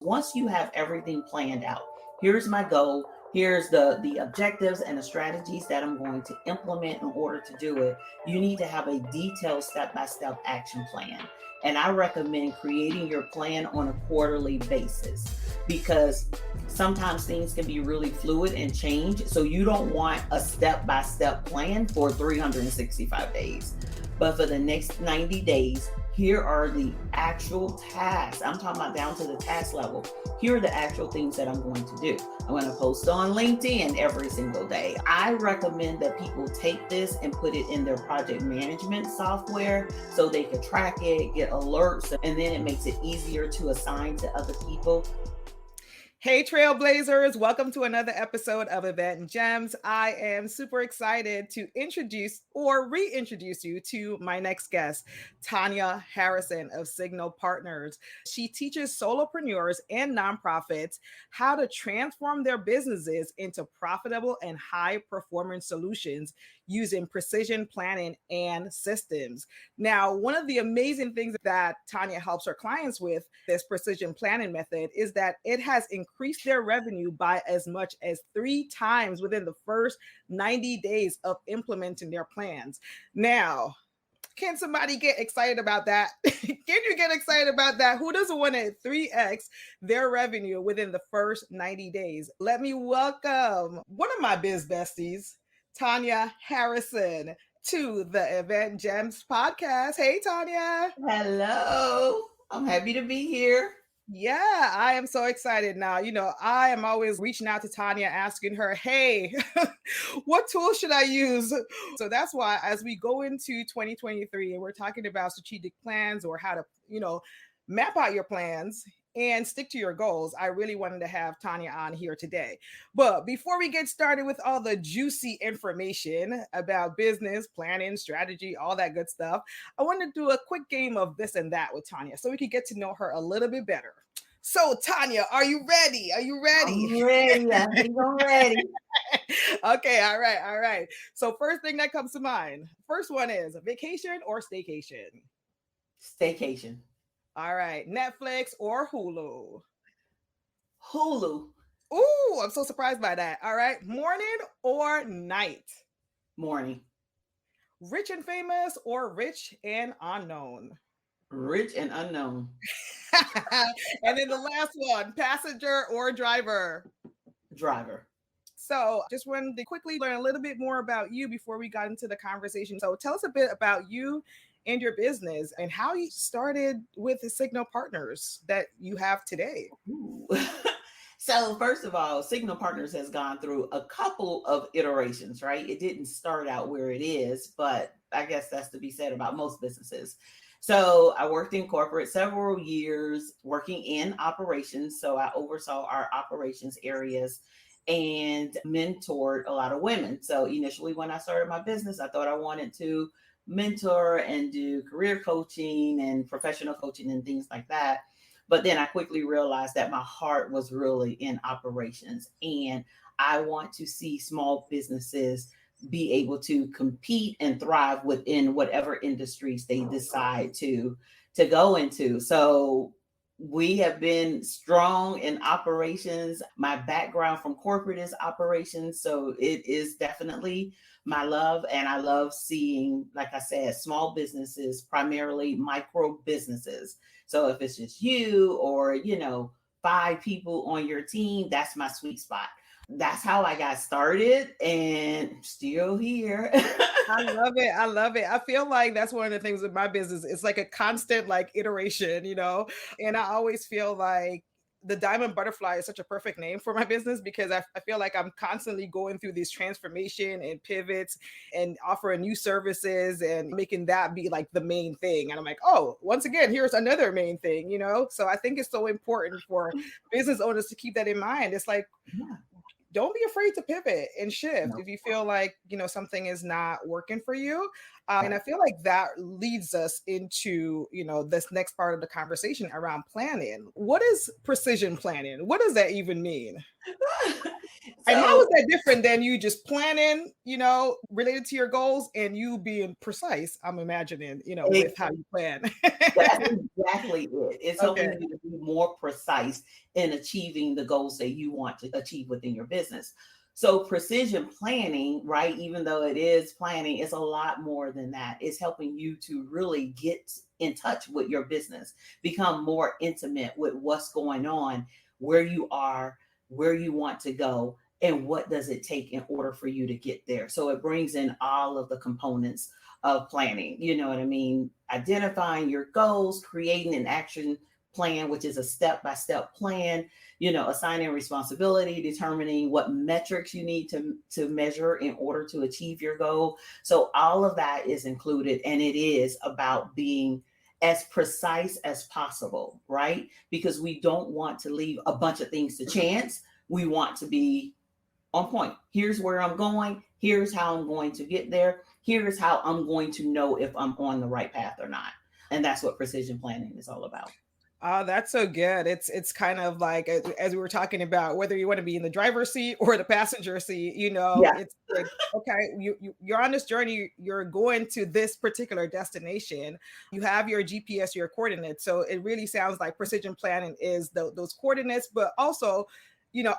Once you have everything planned out, here's my goal, here's the objectives and the strategies that I'm going to implement in order to do it. You need to have a detailed step-by-step action plan. And I recommend creating your plan on a quarterly basis because sometimes things can be really fluid and change. So you don't want a step-by-step plan for 365 days. But for the next 90 days, here are the actual tasks. I'm talking about down to the task level. Here are the actual things that I'm going to do. I'm going to post on LinkedIn every single day. I recommend that people take this and put it in their project management software so they can track it, get alerts, and then it makes it easier to assign to other people. Hey, Trailblazers, welcome to another episode of Event Gems. I am super excited to introduce or reintroduce you to my next guest, Tonya Harrison of Cignal Partners. She teaches solopreneurs and nonprofits how to transform their businesses into profitable and high-performance solutions using precision planning and systems. Now, one of the amazing things that Tonya helps her clients with this precision planning method is that it has increased their revenue by as much as 3 times within the first 90 days of implementing their plans. Now, can somebody get excited about that? Can you get excited about that? Who doesn't want to 3x their revenue within the first 90 days? Let me welcome one of my biz besties, Tonya Harrison, to the Event Gems podcast. Hey, Tonya. Hello. I'm happy to be here. Yeah, I am so excited now. I am always reaching out to Tonya, asking her, hey, what tool should I use? So that's why as we go into 2023 and we're talking about strategic plans or how to, map out your plans and stick to your goals, I really wanted to have Tonya on here today. But before we get started with all the juicy information about business, planning, strategy, all that good stuff, I want to do a quick game of this and that with Tonya so we can get to know her a little bit better. So, Tonya, are you ready? I'm ready. I think I'm ready. Okay, all right. So, first thing that comes to mind, first one is vacation or staycation? Staycation. All right, Netflix or Hulu? Hulu. Ooh, I'm so surprised by that. All right, morning or night? Morning. Rich and famous or rich and unknown? Rich and unknown. And then the last one, passenger or driver? Driver. So just wanted to quickly learn a little bit more about you before we got into the conversation. So tell us a bit about you and your business and how you started with the Cignal Partners that you have today. So first of all, Cignal Partners has gone through a couple of iterations, right? It didn't start out where it is, but I guess that's to be said about most businesses. So I worked in corporate several years working in operations. So I oversaw our operations areas and mentored a lot of women. So initially when I started my business, I thought I wanted to mentor and do career coaching and professional coaching and things like that. But then I quickly realized that my heart was really in operations and I want to see small businesses be able to compete and thrive within whatever industries they decide to go into. So we have been strong in operations. My background from corporate is operations. So it is definitely my love. And I love seeing, like I said, small businesses, primarily micro businesses. So if it's just you or, 5 people on your team, that's my sweet spot. That's how I got started and still here. I love it. I feel like that's one of the things with my business. It's like a constant iteration, and I always feel like the diamond butterfly is such a perfect name for my business because I feel like I'm constantly going through this transformation and pivots and offering new services and making that be like the main thing. And I'm like, oh, once again, here's another main thing, So I think it's so important for business owners to keep that in mind. It's like, Yeah. Don't be afraid to pivot and shift No. if you feel like something is not working for you. And I feel like that leads us into this next part of the conversation around planning. What is precision planning? What does that even mean? And how So is that different than you just planning, related to your goals and you being precise? I'm imagining, with how you plan. that's exactly it. It's Okay. helping you to be more precise in achieving the goals that you want to achieve within your business. So precision planning, right? Even though it is planning, it's a lot more than that. It's helping you to really get in touch with your business, become more intimate with what's going on, where you are, where you want to go, and what does it take in order for you to get there. So it brings in all of the components of planning. You know what I mean? Identifying your goals, creating an action plan, which is a step-by-step plan, assigning responsibility, determining what metrics you need to measure in order to achieve your goal. So all of that is included, and it is about being as precise as possible, right? Because we don't want to leave a bunch of things to chance. We want to be on point. Here's where I'm going. Here's how I'm going to get there. Here's how I'm going to know if I'm on the right path or not. And that's what precision planning is all about. Oh, that's so good. It's kind of like as we were talking about whether you want to be in the driver's seat or the passenger seat, Yeah, it's like okay, you're on this journey, you're going to this particular destination. You have your GPS, your coordinates. So it really sounds like precision planning is those coordinates, but also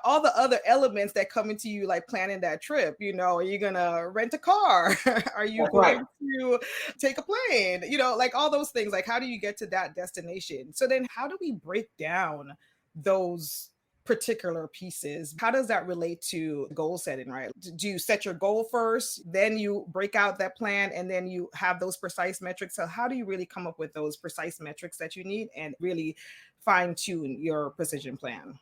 all the other elements that come into you like planning that trip. Are you gonna rent a car? Are you that's right. going to take a plane? Like all those things. Like how do you get to that destination? So then how do we break down those particular pieces? How does that relate to goal setting, right? Do you set your goal first, then you break out that plan, and then you have those precise metrics? So how do you really come up with those precise metrics that you need and really fine tune your precision plan?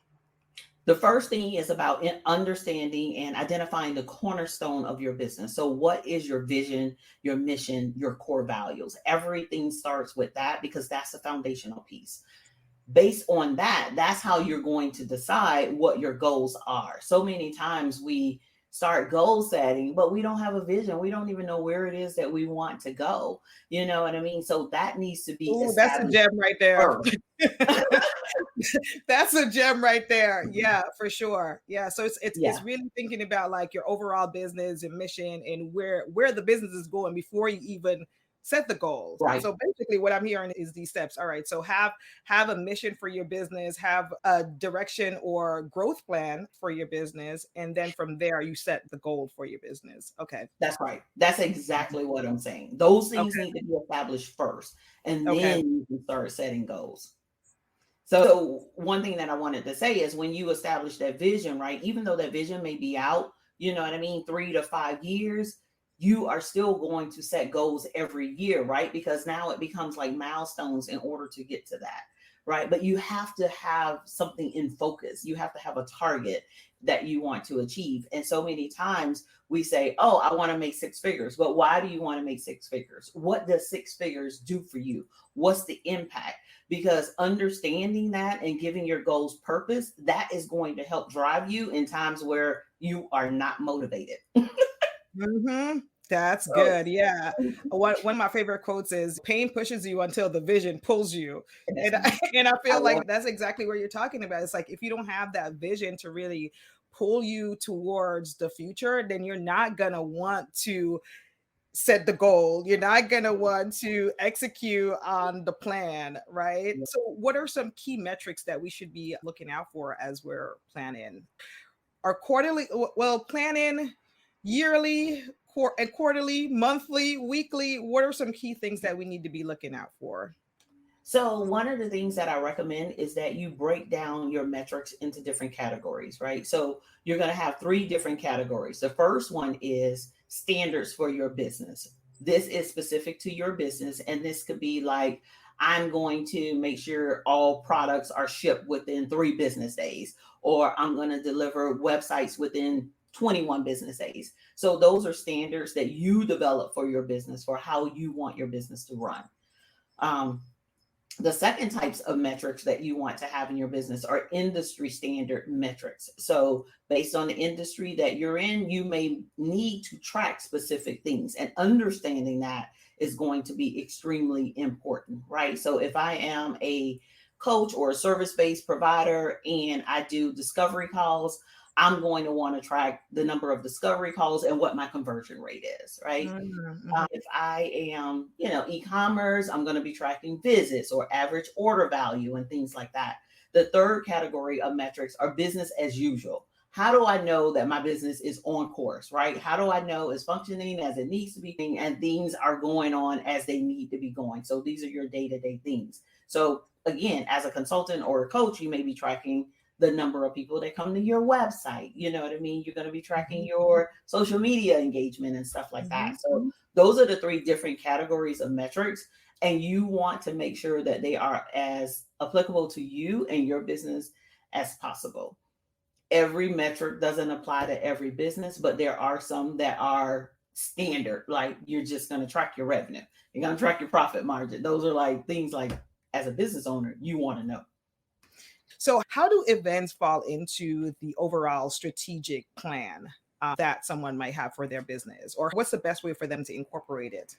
The first thing is about understanding and identifying the cornerstone of your business. So, what is your vision, your mission, your core values? Everything starts with that because that's the foundational piece. Based on that, that's how you're going to decide what your goals are. So many times we start goal setting, but we don't have a vision. We don't even know where it is that we want to go. You know what I mean? So that needs to be Ooh, that's a established gem right there. first. That's a gem right there. Yeah, for sure. Yeah. So it's Yeah, really thinking about like your overall business and mission and where the business is going before you even set the goals. right. So basically what I'm hearing is these steps. All right. So have a mission for your business, have a direction or growth plan for your business, and then from there you set the goal for your business. Okay. That's right. That's exactly what I'm saying. Those things Okay. need to be established first, and Okay. then you can start setting goals. So one thing that I wanted to say is when you establish that vision, right? Even though that vision may be out, you know what I mean, 3 to 5 years, you are still going to set goals every year, right? Because now it becomes like milestones in order to get to that, right? But you have to have something in focus. You have to have a target that you want to achieve. And so many times we say, oh, I want to make 6 figures. But why do you want to make 6 figures? What does 6 figures do for you? What's the impact? Because understanding that and giving your goals purpose, that is going to help drive you in times where you are not motivated. Mm-hmm. That's So good. Yeah. One of my favorite quotes is pain pushes you until the vision pulls you. that's And right. and I I feel love like that's exactly what you're talking about. It's like if you don't have that vision to really pull you towards the future, then you're not going to want to set the goal. You're not going to want to execute on the plan, right? it. So what are some key metrics that we should be looking out for as we're planning? Are quarterly, well, planning yearly and quarterly, monthly, weekly? What are some key things that we need to be looking out for? So one of the things that I recommend is that you break down your metrics into different categories, right? So you're going to have 3 different categories. The first one is standards for your business. This is specific to your business, and this could be like, I'm going to make sure all products are shipped within 3 business days, or I'm going to deliver websites within 21 business days. So those are standards that you develop for your business for how you want your business to run. Um, the second types of metrics that you want to have in your business are industry standard metrics. So based on the industry that you're in, you may need to track specific things, and understanding that is going to be extremely important, right? So if I am a coach or a service-based provider and I do discovery calls, I'm going to want to track the number of discovery calls and what my conversion rate is, right? Mm-hmm. If I am, e-commerce, I'm going to be tracking visits or average order value and things like that. The third category of metrics are business as usual. How do I know that my business is on course, right? How do I know it's functioning as it needs to be and things are going on as they need to be going? So these are your day-to-day things. So again, as a consultant or a coach, you may be tracking the number of people that come to your website. You know what I mean? You're going to be tracking your social media engagement and stuff like that. So those are the three different categories of metrics. And you want to make sure that they are as applicable to you and your business as possible. Every metric doesn't apply to every business, but there are some that are standard. Like you're just going to track your revenue, you're going to track your profit margin. Those are like things like as a business owner, you want to know. So, how do events fall into the overall strategic plan that someone might have for their business? Or what's the best way for them to incorporate it?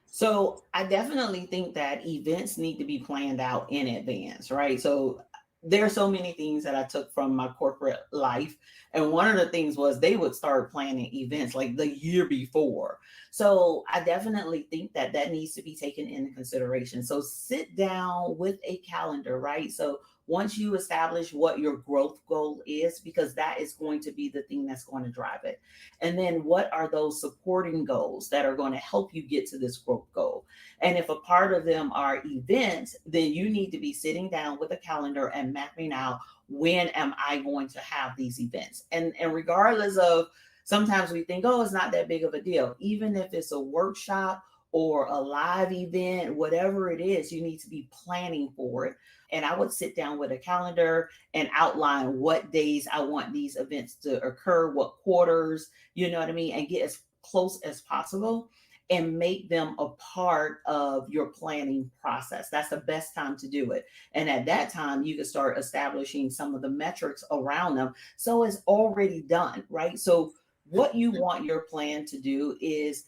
So I definitely think that events need to be planned out in advance, right? So there are so many things that I took from my corporate life. And one of the things was they would start planning events like the year before. So I definitely think that that needs to be taken into consideration. So sit down with a calendar, right? So once you establish what your growth goal is, because that is going to be the thing that's going to drive it. And then what are those supporting goals that are going to help you get to this growth goal? And if a part of them are events, then you need to be sitting down with a calendar and mapping out when am I going to have these events. And regardless of sometimes we think, oh, it's not that big of a deal. Even if it's a workshop or a live event, whatever it is, you need to be planning for it. And I would sit down with a calendar and outline what days I want these events to occur, what quarters, you know what I mean, and get as close as possible and make them a part of your planning process. That's the best time to do it. And at that time, you can start establishing some of the metrics around them. So it's already done, right? So what you want your plan to do is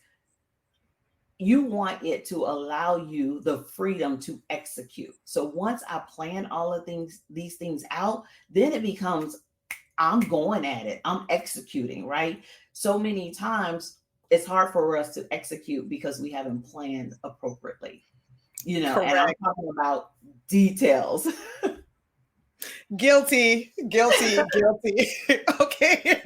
you want it to allow you the freedom to execute. So once I plan all of these things out, then it becomes I'm going at it. I'm executing, right? So many times it's hard for us to execute because we haven't planned appropriately. And I'm Correct. talking about details. Guilty, guilty, guilty. Okay.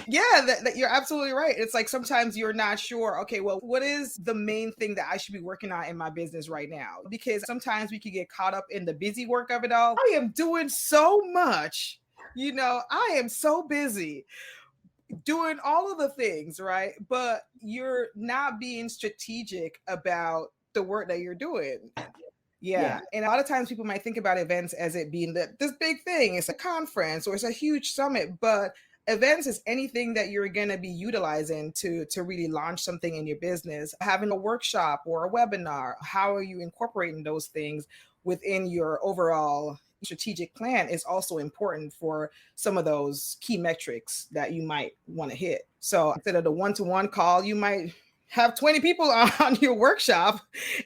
Yeah, you're absolutely right. It's like sometimes you're not sure, okay, well, what is the main thing that I should be working on in my business right now? Because sometimes we could get caught up in the busy work of it all. I am doing so much. I am so busy doing all of the things, right? But you're not being strategic about the work that you're doing. Yeah. Yeah. And a lot of times people might think about events as it being this big thing. It's a conference or it's a huge summit, but events is anything that you're going to be utilizing to really launch something in your business. Having a workshop or a webinar, how are you incorporating those things within your overall strategic plan is also important for some of those key metrics that you might want to hit. So instead of the one-to-one call, you might have 20 people on your workshop,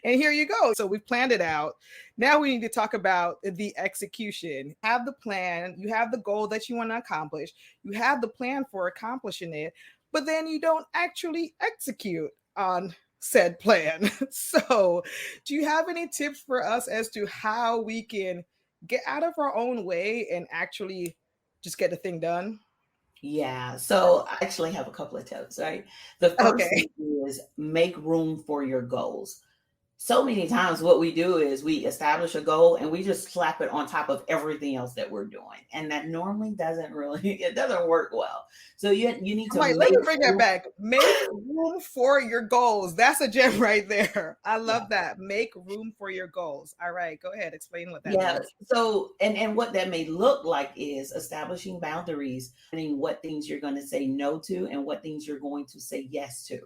and here you go. So we've planned it out. Now we need to talk about the execution. Have the plan, you have the goal that you want to accomplish, you have the plan for accomplishing it, but then you don't actually execute on said plan. So do you have any tips for us as to how we can get out of our own way and actually just get the thing done? Yeah. So I actually have a couple of tips, right? The first Okay. thing is make room for your goals. So many times what we do is we establish a goal and we just slap it on top of everything else that we're doing. And that normally doesn't really, it doesn't work well. So you need I'm to like, let make me bring that room. back. Make room for your goals. That's a gem right there. I Yeah. love that. Make room for your goals. All right, go ahead. Explain what that Yeah. means. So, and what that may look like is establishing boundaries and what things you're going to say no to and what things you're going to say yes to.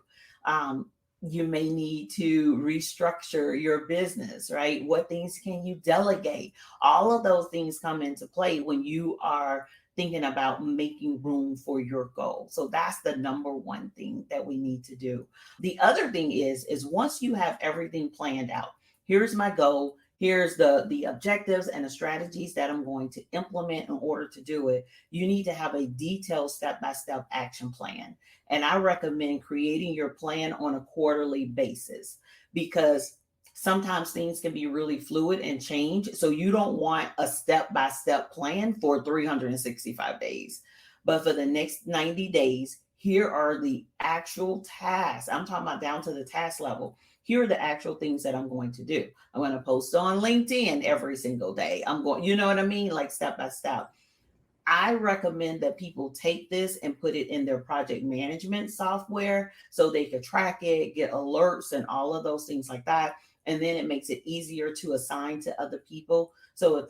You may need to restructure your business, right? What things can you delegate? All of those things come into play when you are thinking about making room for your goal. So that's the number one thing that we need to do. The other thing is once you have everything planned out, here's my goal. Here's the objectives and the strategies that I'm going to implement in order to do it. You need to have a detailed step-by-step action plan. And I recommend creating your plan on a quarterly basis, because sometimes things can be really fluid and change. So you don't want a step-by-step plan for 365 days. But for the next 90 days, here are the actual tasks. I'm talking about down to the task level. Here are the actual things that I'm going to do. I'm going to post on LinkedIn every single day. I'm going, you know what I mean? Like step by step. I recommend that people take this and put it in their project management software so they can track it, get alerts, and all of those things like that. And then it makes it easier to assign to other people. So if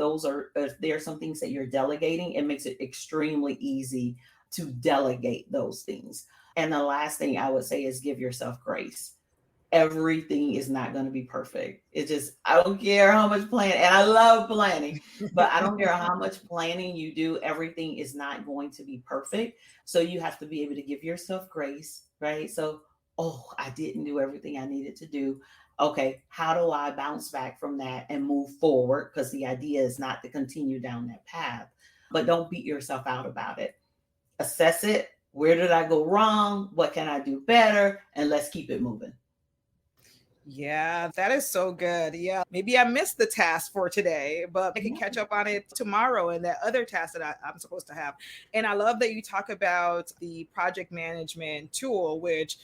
there are some things that you're delegating, it makes it extremely easy to delegate those things. And the last thing I would say is give yourself grace. Everything is not going to be perfect. It's just, I don't care how much planning, and I love planning, but I don't care how much planning you do, everything is not going to be perfect. So you have to be able to give yourself grace, right? So, oh, I didn't do everything I needed to do. Okay, how do I bounce back from that and move forward? Because the idea is not to continue down that path, but don't beat yourself out about it. Assess it. Where did I go wrong? What can I do better? And let's keep it moving. Yeah, that is so good. Yeah, maybe I missed the task for today, but I can Yeah. catch up on it tomorrow and that other task that I'm supposed to have. And I love that you talk about the project management tool, which,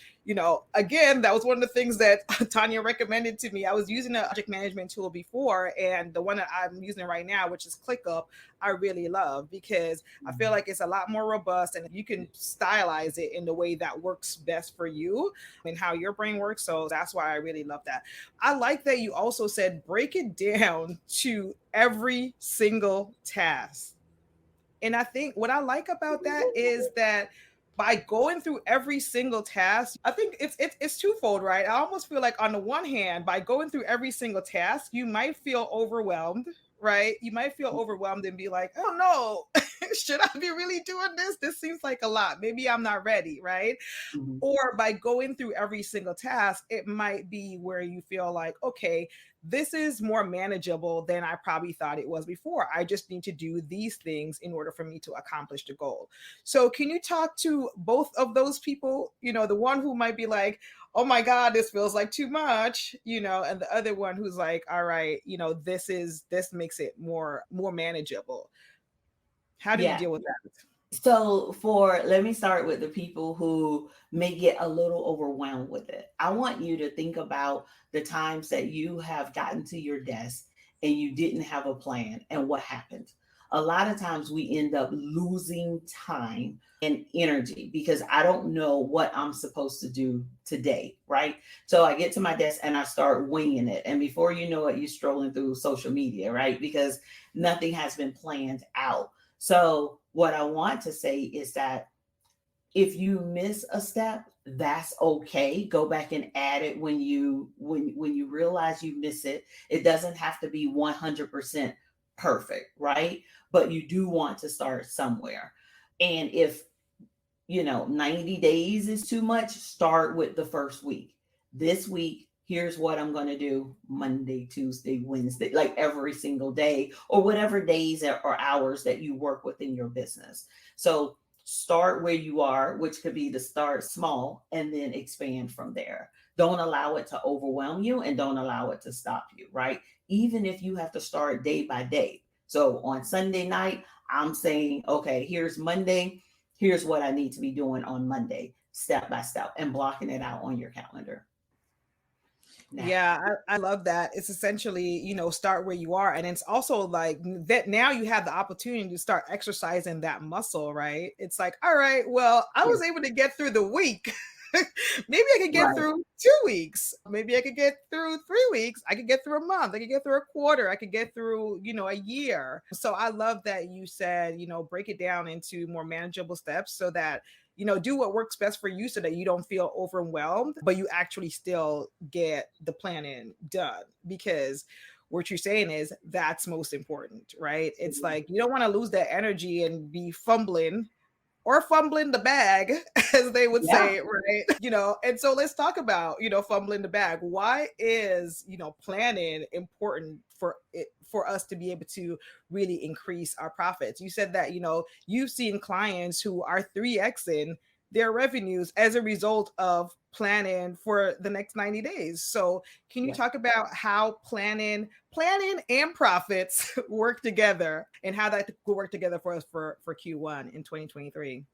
again, that was one of the things that Tonya recommended to me. I was using a project management tool before, and the one that I'm using right now, which is ClickUp, I really love because I feel like it's a lot more robust and you can stylize it in the way that works best for you and how your brain works. So that's why I really love that. I like that you also said break it down to every single task. And I think what I like about that is that by going through every single task, I think it's twofold, right? I almost feel like on the one hand, by going through every single task, you might feel overwhelmed, right? You might feel overwhelmed and be like, oh no, should I be really doing this? This seems like a lot. Maybe I'm not ready, right? Mhm. Or by going through every single task, it might be where you feel like, okay, this is more manageable than I probably thought it was before. I just need to do these things in order for me to accomplish the goal. So, can you talk to both of those people? The one who might be like, oh my God, this feels like too much, and the other one who's like, all right, this makes it more manageable. How do we Yeah. deal with that? So let me start with the people who may get a little overwhelmed with it. I want you to think about the times that you have gotten to your desk and you didn't have a plan and what happened. A lot of times we end up losing time and energy because I don't know what I'm supposed to do today, right? So I get to my desk and I start winging it. And before you know it, you're strolling through social media, right? Because nothing has been planned out. So what I want to say is that if you miss a step, that's okay. Go back and add it when you realize you miss it. It doesn't have to be 100% perfect, right? But you do want to start somewhere. And if 90 days is too much, start with the first week. This week, here's what I'm going to do Monday, Tuesday, Wednesday, like every single day, or whatever days or hours that you work within your business. So start where you are, which could be to start small and then expand from there. Don't allow it to overwhelm you and don't allow it to stop you, right? Even if you have to start day by day. So on Sunday night, I'm saying, okay, here's Monday. Here's what I need to be doing on Monday, step by step, and blocking it out on your calendar. Now, Yeah, I love that. It's essentially, start where you are. And it's also like that now you have the opportunity to start exercising that muscle, right? It's like, all right, well, I yeah, was able to get through the week. Maybe I could get right. through 2 weeks. Maybe I could get through 3 weeks. I could get through a month. I could get through a quarter. I could get through, a year. So I love that you said, break it down into more manageable steps so that do what works best for you so that you don't feel overwhelmed, but you actually still get the planning done. Because what you're saying is that's most important, right? It's like you don't want to lose that energy and be fumbling or fumbling the bag, as they would Yeah. say, right? And so let's talk about, fumbling the bag. Why is, planning important for us to be able to really increase our profits. You said that, you've seen clients who are 3xing their revenues as a result of planning for the next 90 days. So can you Yeah. talk about how planning and profits work together, and how that will work together for us for Q1 in 2023?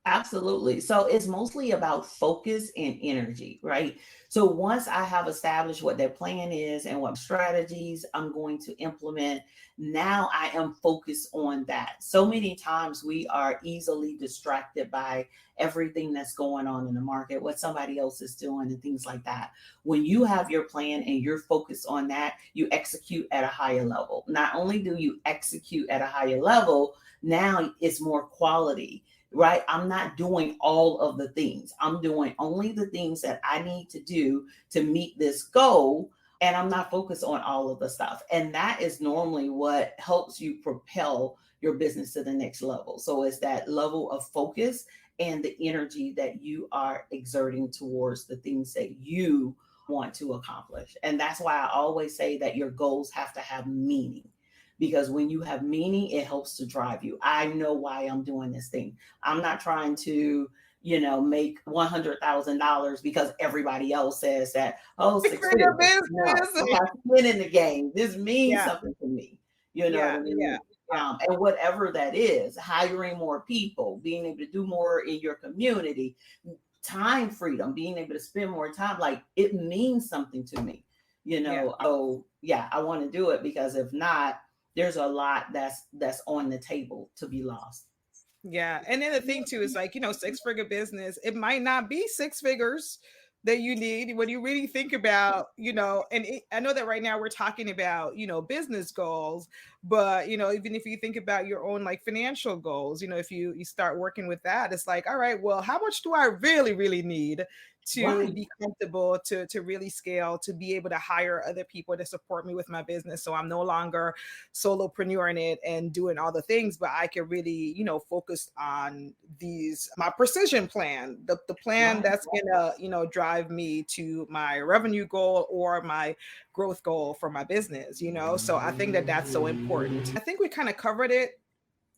Absolutely. So it's mostly about focus and energy, right? So once I have established what their plan is and what strategies I'm going to implement, now I am focused on that. So many times we are easily distracted by everything that's going on in the market, what somebody else is doing, and things like that. When you have your plan and you're focused on that, you execute at a higher level. Not only do you execute at a higher level, now it's more quality, right? I'm not doing all of the things. I'm doing only the things that I need to do to meet this goal. And I'm not focused on all of the stuff. And that is normally what helps you propel your business to the next level. So it's that level of focus and the energy that you are exerting towards the things that you want to accomplish. And that's why I always say that your goals have to have meaning, because when you have meaning, it helps to drive you. I know why I'm doing this thing. I'm not trying to, make $100,000 because everybody else says that, oh, Six six figure figures. No, I business. got skin in the game. This means Yeah, something to me. You know what yeah, I yeah, mean? And whatever that is, hiring more people, being able to do more in your community, time freedom, being able to spend more time, like it means something to me, yeah. So yeah, I want to do it, because if not, there's a lot that's on the table to be lost. Yeah. And then the thing too is like, six figure business, it might not be six figures that you need when you really think about, I know that right now we're talking about, business goals, but, even if you think about your own like financial goals, if you start working with that, it's like, all right, well, how much do I really, really need to Right. be comfortable to really scale, to be able to hire other people to support me with my business? So I'm no longer solopreneur in it and doing all the things, but I can really, focus on my precision plan, the plan Right. that's gonna, drive me to my revenue goal or my growth goal for my business, So I think that that's so important. I think we kind of covered it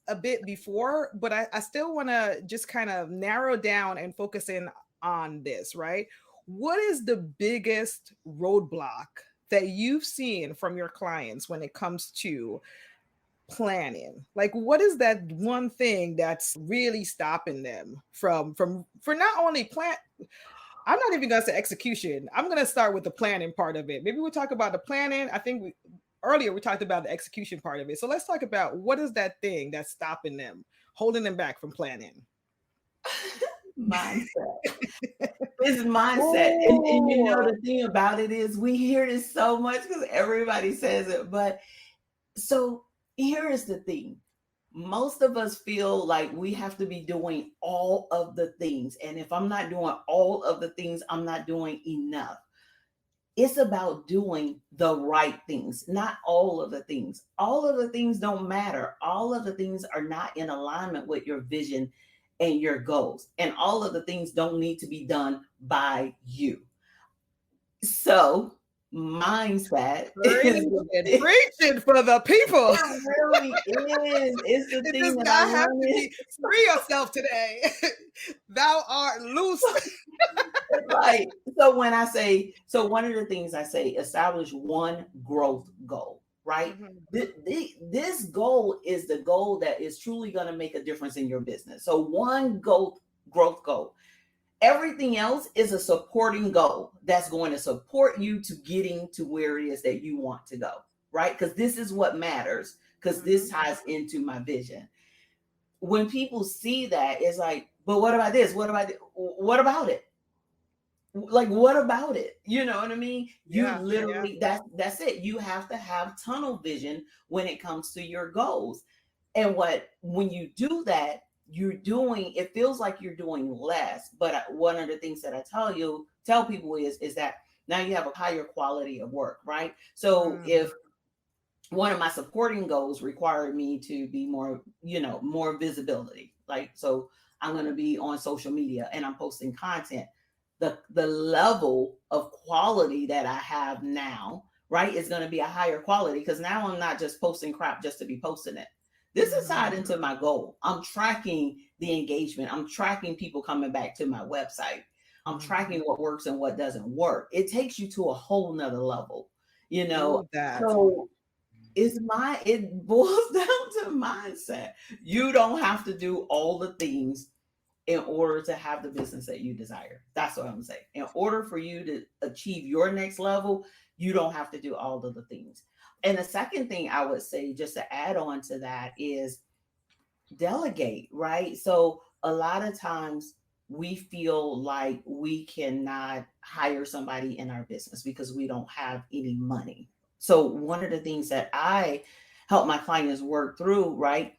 a bit before, but I still want to just kind of narrow down and focus in on this, right? What is the biggest roadblock that you've seen from your clients when it comes to planning? Like, what is that one thing that's really stopping them for not only plan, I'm not even gonna say execution, I'm gonna start with the planning part of it. Maybe we'll talk about the planning. I think earlier we talked about the execution part of it, so let's talk about what is that thing that's stopping them, holding them back from planning. Mindset. It's mindset. And Oh, the thing about it is, we hear this so much because everybody says it. But so here is the thing. Most of us feel like we have to be doing all of the things. And if I'm not doing all of the things, I'm not doing enough. It's about doing the right things, not all of the things. All of the things don't matter. All of the things are not in alignment with your vision and your goals. And all of the things don't need to be done by you. So, mindset is the preaching, thing. preaching for the people. It really is. It's the It thing does that I not have to learned. be free yourself today. Thou art loose. Right. So when I say, so one of the things I say, establish one growth goal, right? Mhm. This goal is the goal that is truly going to make a difference in your business. So one goal, growth goal. Everything else is a supporting goal that's going to support you to getting to where it is that you want to go, right? Because this is what matters, because this Mhm. ties into my vision. When people see that, it's like, but what about this? What about it? Like, what about it? You know what I mean? You Yeah, yeah. literally, that's it. You have to have tunnel vision when it comes to your goals. And when you do that, it feels like you're doing less. But one of the things that I tell people is that now you have a higher quality of work, right? So Mm. if one of my supporting goals required me to be more, more visibility, like, so I'm going to be on social media and I'm posting content. The level of quality that I have now, right, is going to be a higher quality because now I'm not just posting crap just to be posting it. This is tied into my goal. I'm tracking the engagement. I'm tracking people coming back to my website. I'm tracking what works and what doesn't work. It takes you to a whole nother level, you know. Ooh, that. So it boils down to mindset. You don't have to do all the things in order to have the business that you desire. That's what I'm saying. In order for you to achieve your next level, you don't have to do all of the things. And the second thing I would say, just to add on to that, is delegate, right? So a lot of times we feel like we cannot hire somebody in our business because we don't have any money. So one of the things that I help my clients work through, right?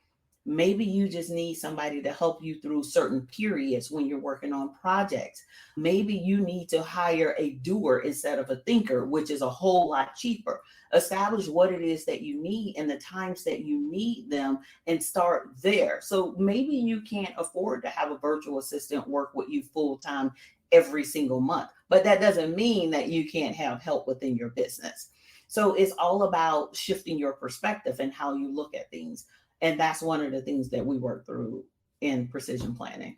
Maybe you just need somebody to help you through certain periods when you're working on projects. Maybe you need to hire a doer instead of a thinker, which is a whole lot cheaper. Establish what it is that you need and the times that you need them and start there. So maybe you can't afford to have a virtual assistant work with you full time every single month, but that doesn't mean that you can't have help within your business. So it's all about shifting your perspective and how you look at things. And that's one of the things that we work through in precision planning.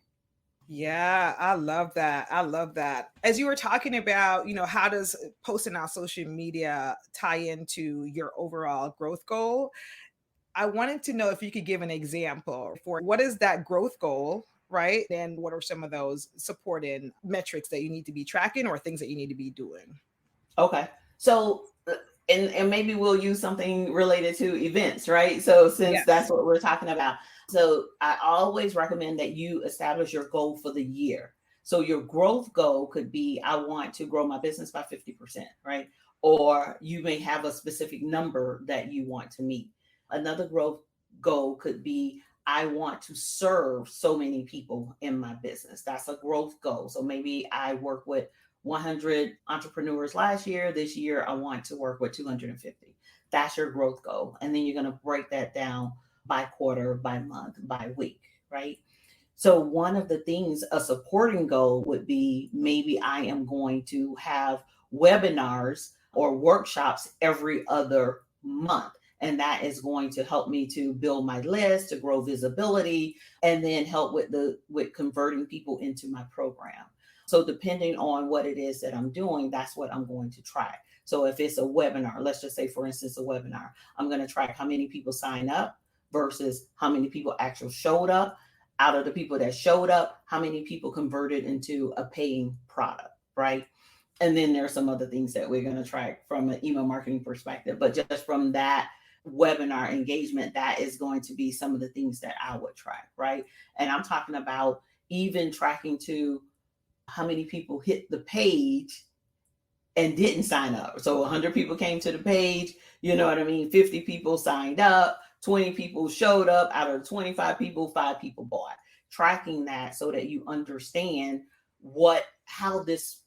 Yeah, I love that. I love that. As you were talking about, how does posting on social media tie into your overall growth goal? I wanted to know if you could give an example for what is that growth goal, right? And what are some of those supporting metrics that you need to be tracking or things that you need to be doing? Okay. So, and maybe we'll use something related to events, right? So, since that's Yes. what we're talking about. So, I always recommend that you establish your goal for the year. So, your growth goal could be I want to grow my business by 50%, right? Or you may have a specific number that you want to meet. Another growth goal could be I want to serve so many people in my business. That's a growth goal. So, maybe I work with 100 entrepreneurs last year. This year, I want to work with 250. That's your growth goal. And then you're going to break that down by quarter, by month, by week, right? So, one of the things, a supporting goal would be maybe I am going to have webinars or workshops every other month. And that is going to help me to build my list, to grow visibility, and then help with converting people into my program. So depending on what it is that I'm doing, that's what I'm going to track. So if it's a webinar, let's just say, for instance, a webinar, I'm going to track how many people sign up versus how many people actually showed up. Out of the people that showed up, how many people converted into a paying product, right? And then there's some other things that we're going to track from an email marketing perspective. But just from that webinar engagement, that is going to be some of the things that I would track, right? And I'm talking about even tracking to how many people hit the page and didn't sign up. So 100 people came to the page, you know what I mean? 50 people signed up, 20 people showed up. Out of 25 people, 5 people bought. Tracking that so that you understand how this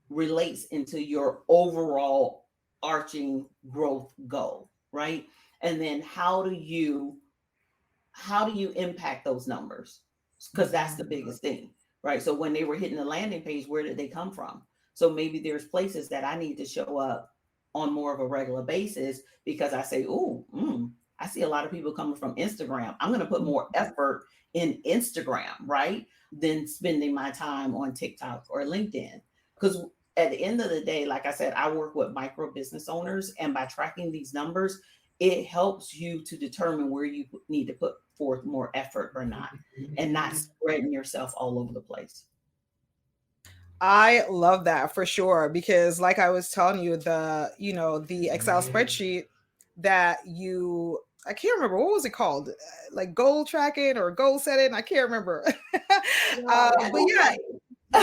relates into your overall arching growth goal, right? And then how do you impact those numbers? Because that's the biggest thing, right? So when they were hitting the landing page, where did they come from? So maybe there's places that I need to show up on more of a regular basis because I say, I see a lot of people coming from Instagram. I'm going to put more effort in Instagram, right? Than spending my time on TikTok or LinkedIn. Because at the end of the day, like I said, I work with micro business owners, and by tracking these numbers, it helps you to determine where you need to put forth more effort or not, and not spreading yourself all over the place. I love that for sure because like I was telling you, the Excel spreadsheet that I can't remember what was it called, like goal tracking or goal setting. I can't remember. But yeah, Right.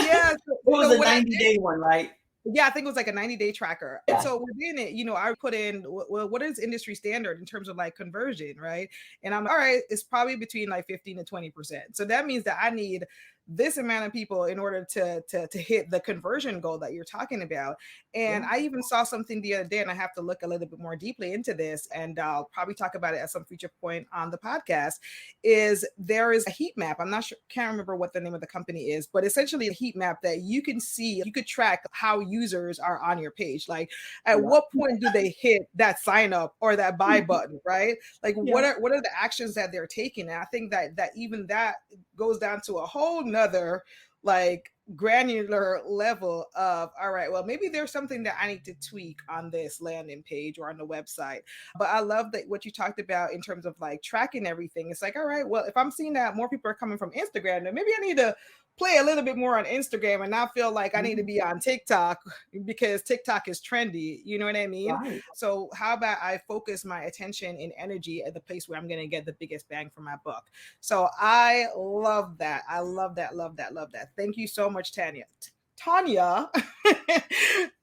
yeah. It was So a what I 90-day one, right? Yeah, I think it was like a 90-day tracker. And Yeah. so within it, I put in what is industry standard in terms of like conversion, right? And I'm all right, it's probably between like 15 to 20%. So that means that I need this amount of people in order to hit the conversion goal that you're talking about. And I even saw something the other day, and I have to look a little bit more deeply into this, and I'll probably talk about it at some future point on the podcast. Is there is a heat map? I'm not sure, can't remember what the name of the company is, but essentially a heat map that you can see, you could track how users are on your page. Like at what point do they hit that sign up or that buy button, right? Like what are the actions that they're taking? And I think that even that goes down to a whole nother like granular level of, all right, well, maybe there's something that I need to tweak on this landing page or on the website. But I love that what you talked about in terms of like tracking everything. It's like, all right, well, if I'm seeing that more people are coming from Instagram, then maybe I need to play a little bit more on Instagram and not feel like I need to be on TikTok because TikTok is trendy. You know what I mean? Right. So how about I focus my attention and energy at the place where I'm going to get the biggest bang for my buck? So I love that. I love that. Love that. Love that. Thank you so much, Tonya.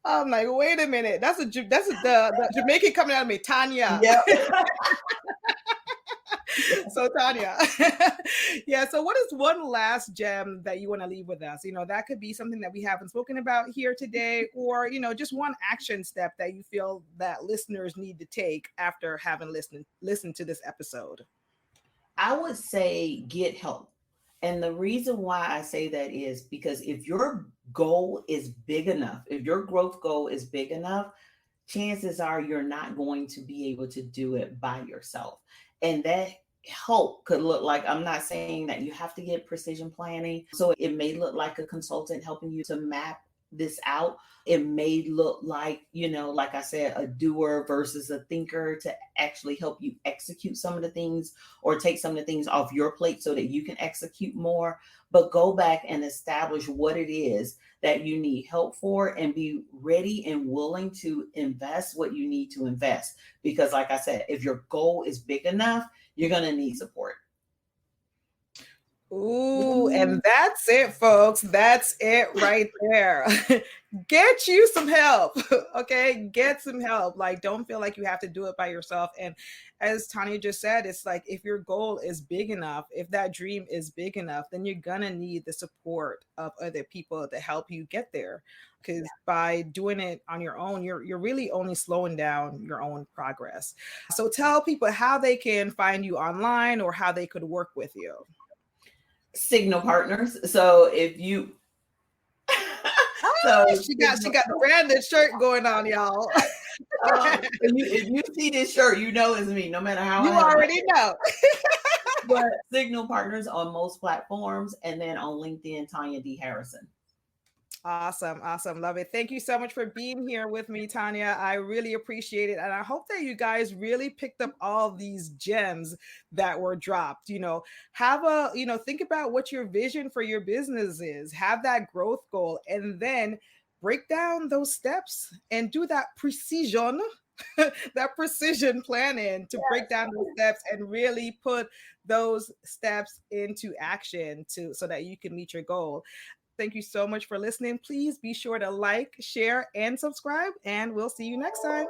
I'm like, wait a minute. That's the Jamaican coming out of me, Tonya. Yep. So Tonya, yeah. So what is one last gem that you want to leave with us? You know, that could be something that we haven't spoken about here today, or, you know, just one action step that you feel that listeners need to take after having listened to this episode. I would say get help. And the reason why I say that is because if your goal is big enough, if your growth goal is big enough, chances are you're not going to be able to do it by yourself. And that help could look like, I'm not saying that you have to get precision planning. So it may look like a consultant helping you to map this out. It may look like, you know, like I said, a doer versus a thinker to actually help you execute some of the things or take some of the things off your plate so that you can execute more. But go back and establish what it is that you need help for and be ready and willing to invest what you need to invest. Because like I said, if your goal is big enough, you're going to need support. Ooh, and that's it, folks. That's it right there. Get you some help. Okay. Get some help. Like, don't feel like you have to do it by yourself. And as Tonya just said, it's like, if your goal is big enough, if that dream is big enough, then you're going to need the support of other people to help you get there. Because by doing it on your own, you're really only slowing down your own progress. So tell people how they can find you online or how they could work with you. Cignal Partners. So if you she got the branded shirt going on, y'all. If you see this shirt, you know it's me, no matter how you already know. But Cignal Partners on most platforms, and then on LinkedIn, Tonya D. Harrison. Awesome. Love it. Thank you so much for being here with me, Tonya. I really appreciate it. And I hope that you guys really picked up all these gems that were dropped. You know, think about what your vision for your business is, have that growth goal, and then break down those steps and do that precision planning to break down those steps and really put those steps into action so that you can meet your goal. Thank you so much for listening. Please be sure to like, share, and subscribe, and we'll see you next time.